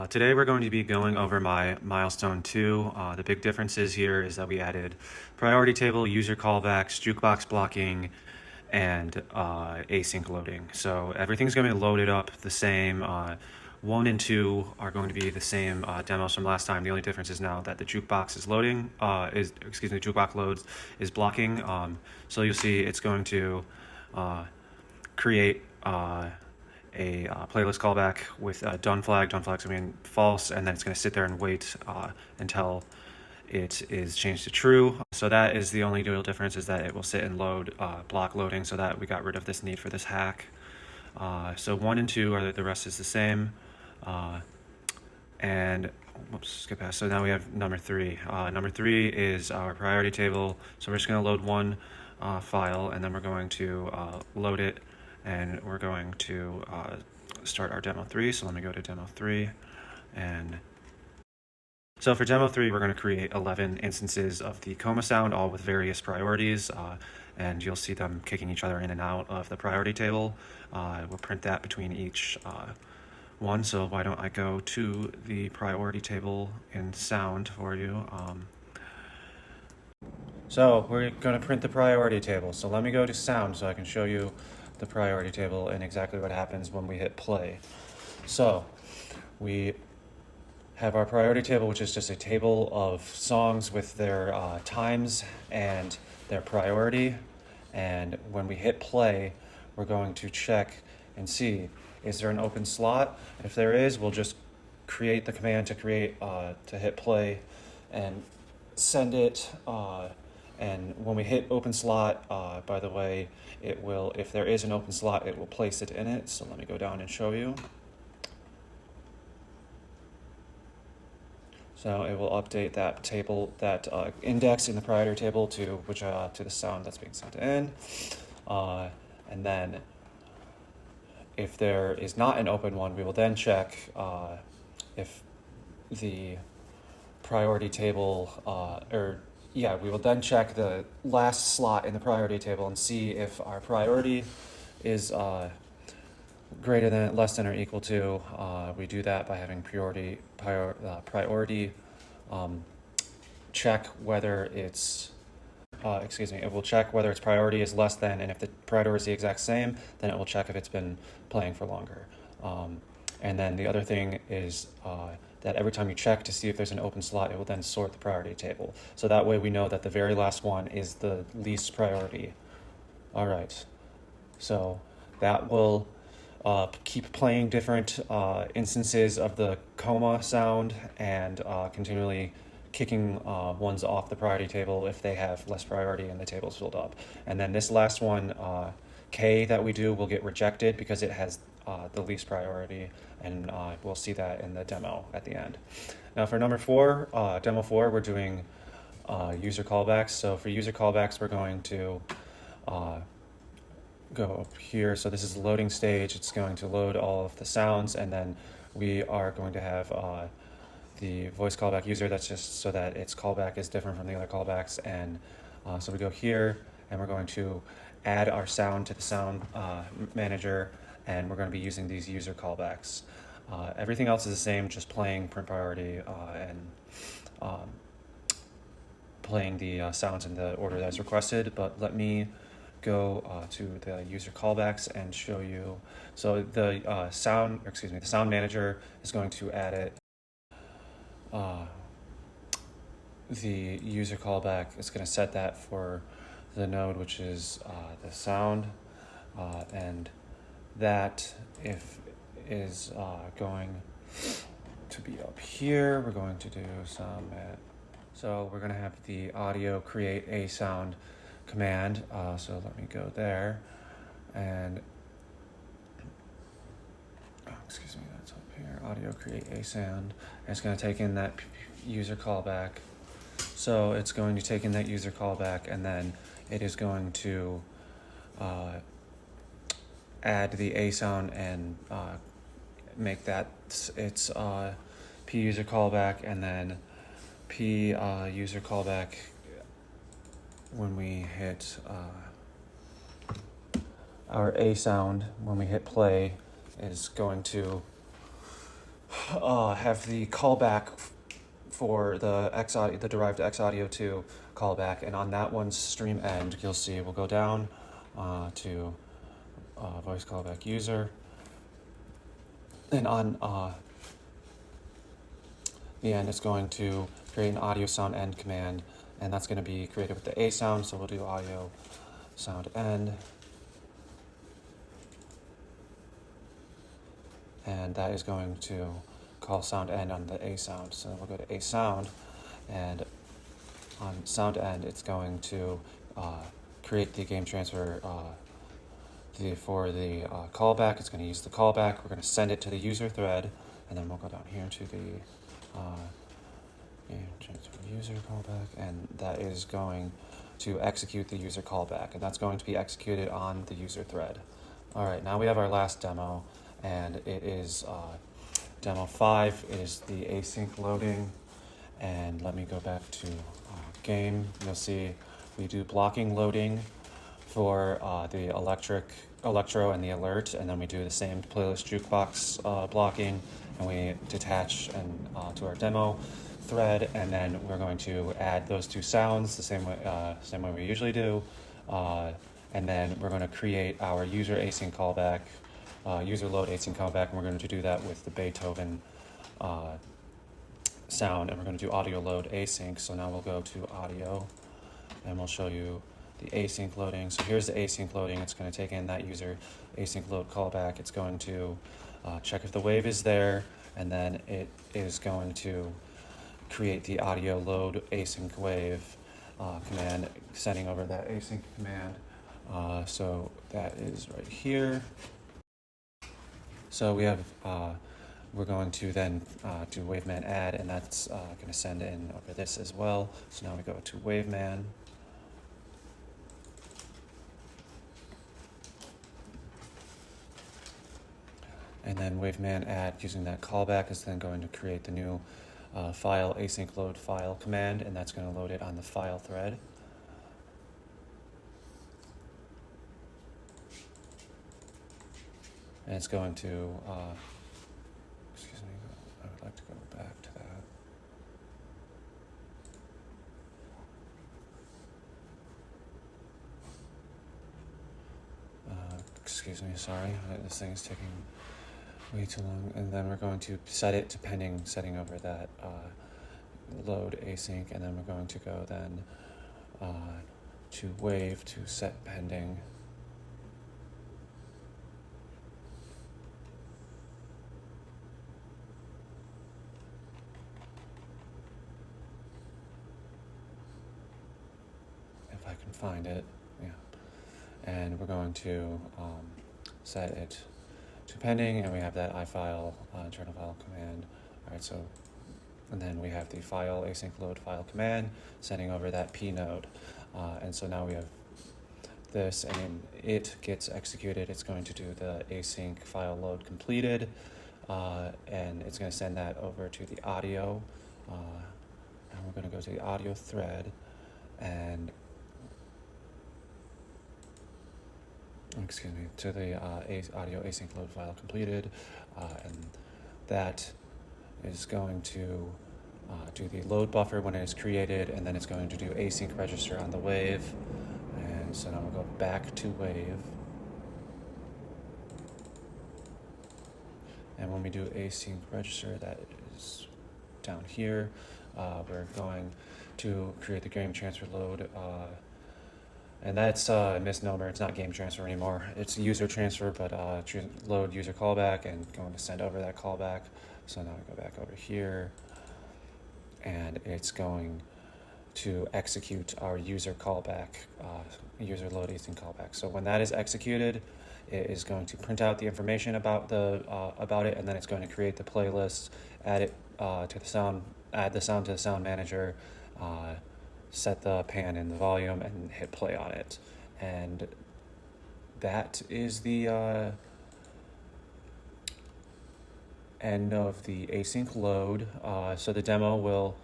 Today we're going to be going over my MileStone2. The big differences here is that we added priority table, user callbacks, jukebox blocking, and async loading. So everything's going to be loaded up the same. 1 and 2 are going to be the same demos from last time. The only difference is now that the jukebox is loading, jukebox loads is blocking. So you'll see it's going to create a playlist callback with a done flag. Done flag's going to be false, and then it's going to sit there and wait until it is changed to true. So that is the only real difference, is that it will sit and load block loading, so that we got rid of this need for this hack. So 1 and 2 are the rest is the same. And whoops, skip past. So now we have number 3. Number 3 is our priority table. So we're just going to load one file, and then we're going to load it, and we're going to start our demo 3. So let me go to demo 3, and so for demo 3, we're going to create 11 instances of the coma sound, all with various priorities, and you'll see them kicking each other in and out of the priority table. We'll print that between each one. So why don't I go to the priority table in sound for you. So we're going to print the priority table. So let me go to sound so I can show you the priority table and exactly what happens when we hit play. So we have our priority table, which is just a table of songs with their times and their priority. And when we hit play, we're going to check and see, is there an open slot? If there is, we'll just create the command to hit play and send it. And when we hit open slot, by the way, it will, if there is an open slot, it will place it in it. So let me go down and show you. So it will update that table, that index in the priority table to the sound that's being sent in. And then if there is not an open one, we will then check if the priority table, we will then check the last slot in the priority table and see if our priority is greater than, less than, or equal to. We do that by having priority check whether it's it will check whether its priority is less than, and if the priority is the exact same, then it will check if it's been playing for longer. And then the other thing is that every time you check to see if there's an open slot, it will then sort the priority table. So that way we know that the very last one is the least priority. All right, so that will keep playing different instances of the coma sound and continually kicking ones off the priority table if they have less priority and the table's filled up. And then this last one, K, that we do will get rejected because it has the least priority, and we'll see that in the demo at the end. Now for number 4, demo 4, we're doing user callbacks. So for user callbacks, we're going to go up here. So this is the loading stage. It's going to load all of the sounds, and then we are going to have the voice callback user. That's just so that its callback is different from the other callbacks. And so we go here, and we're going to add our sound to the sound manager, and we're going to be using these user callbacks. Everything else is the same, just playing print priority and playing the sounds in the order that's requested. But let me go to the user callbacks and show you. So the sound manager is going to add it. The user callback is going to set that for the node, which is the sound, and that is going to be up here. We're going to do some. So we're going to have the audio create a sound command. So let me go there, and that's up here. Audio create a sound. And it's going to take in that user callback. So it's going to take in that user callback, and then it is going to add the A sound and make that its P user callback, and then P user callback when we hit our A sound, when we hit play, is going to have the callback for the the derived XAudio2 callback, and on that one's stream end, you'll see we'll go down to voice callback user, and on the end, it's going to create an audio sound end command, and that's going to be created with the A sound. So we'll do audio sound end, and that is going to call sound end on the A sound. So we'll go to A sound, and on sound end, it's going to create the game transfer for the callback. It's going to use the callback. We're going to send it to the user thread, and then we'll go down here to the game transfer user callback, and that is going to execute the user callback, and that's going to be executed on the user thread. All right, now we have our last demo, and it is demo 5 is the async loading. And let me go back to game. You'll see we do blocking loading for the electro and the alert, and then we do the same playlist jukebox blocking, and we detach and to our demo thread, and then we're going to add those two sounds the same way we usually do, and then we're going to create our user async callback, user load async callback, and we're going to do that with the Beethoven sound, and we're going to do audio load async. So now we'll go to audio, and we'll show you the async loading. So here's the async loading. It's going to take in that user async load callback. It's going to check if the wave is there, and then it is going to create the audio load async wave command, sending over that async command. So that is right here. So we have we're going to then do waveman add, and that's going to send in over this as well. So now we go to waveman. And then waveman add using that callback is then going to create the new file async load file command, and that's going to load it on the file thread. And it's going to, excuse me, I would like to go back to that. Excuse me, sorry, this thing is taking way too long. And then we're going to set it to pending, setting over that load async, and then we're going to go then to wave to set pending. If I can find it, yeah. And we're going to set it to pending, and we have that ifile internal file command. All right, so, and then we have the file async load file command sending over that p node, and so now we have this, and it gets executed. It's going to do the async file load completed, and it's going to send that over to the audio, and we're going to go to the audio thread, and excuse me, to the audio async load file completed, and that is going to do the load buffer when it is created, and then it's going to do async register on the wave. And so now we'll go back to wave, and when we do async register, that is down here, we're going to create the game transfer load, and that's a misnomer. It's not game transfer anymore. It's user transfer, but load user callback, and going to send over that callback. So now I go back over here, and it's going to execute our user callback, user load async callback. So when that is executed, it is going to print out the information about it, and then it's going to create the playlist, add it to the sound, add the sound to the sound manager, set the pan and the volume, and hit play on it. And that is the end of the async load. So the demo will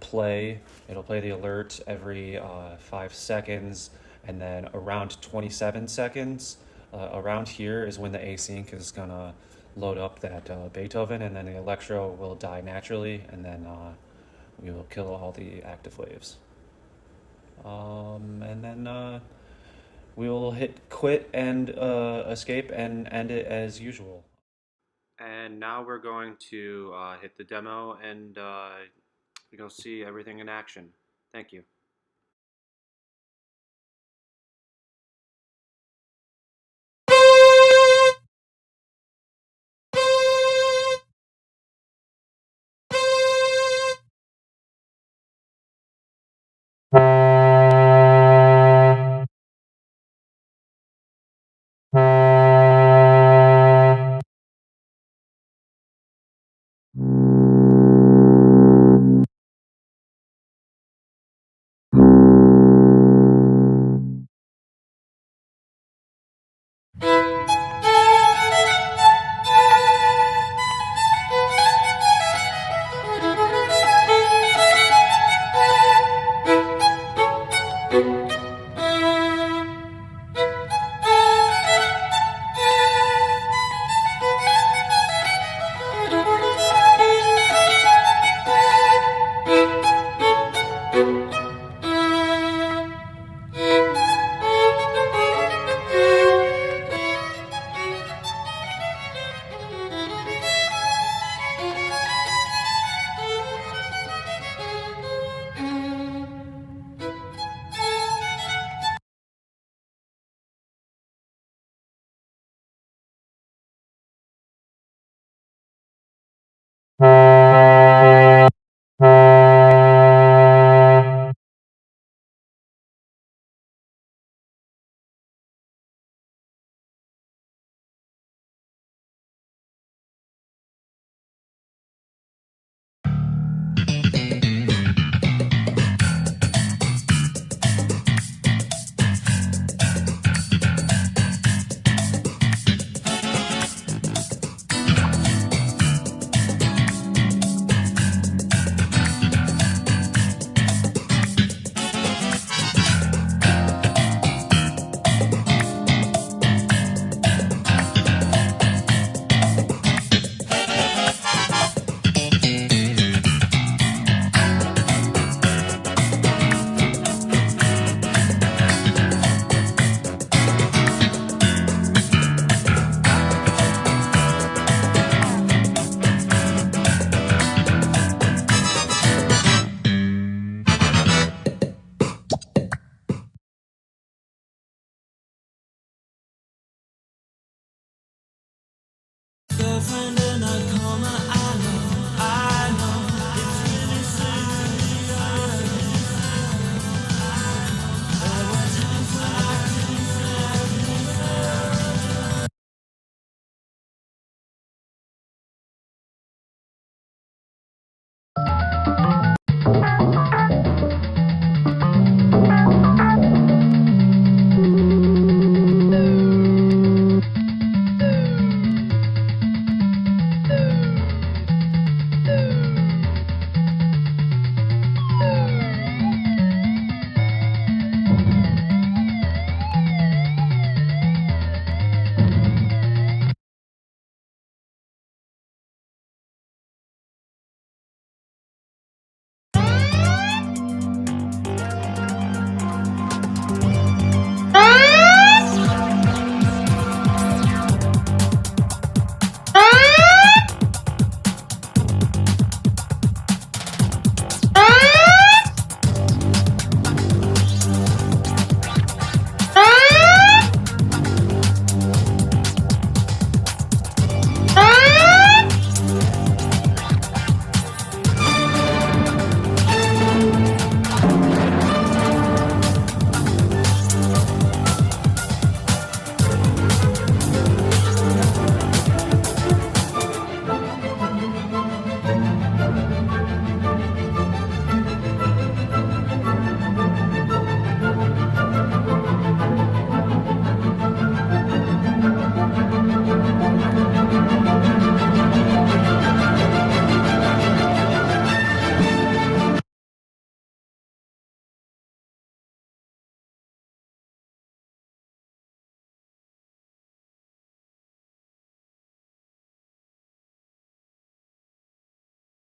play. It'll play the alert every 5 seconds, and then around 27 seconds, around here is when the async is gonna load up that Beethoven, and then the electro will die naturally, and then we will kill all the active waves. And then we will hit quit and escape and end it as usual. And now we're going to hit the demo and you'll see everything in action. Thank you.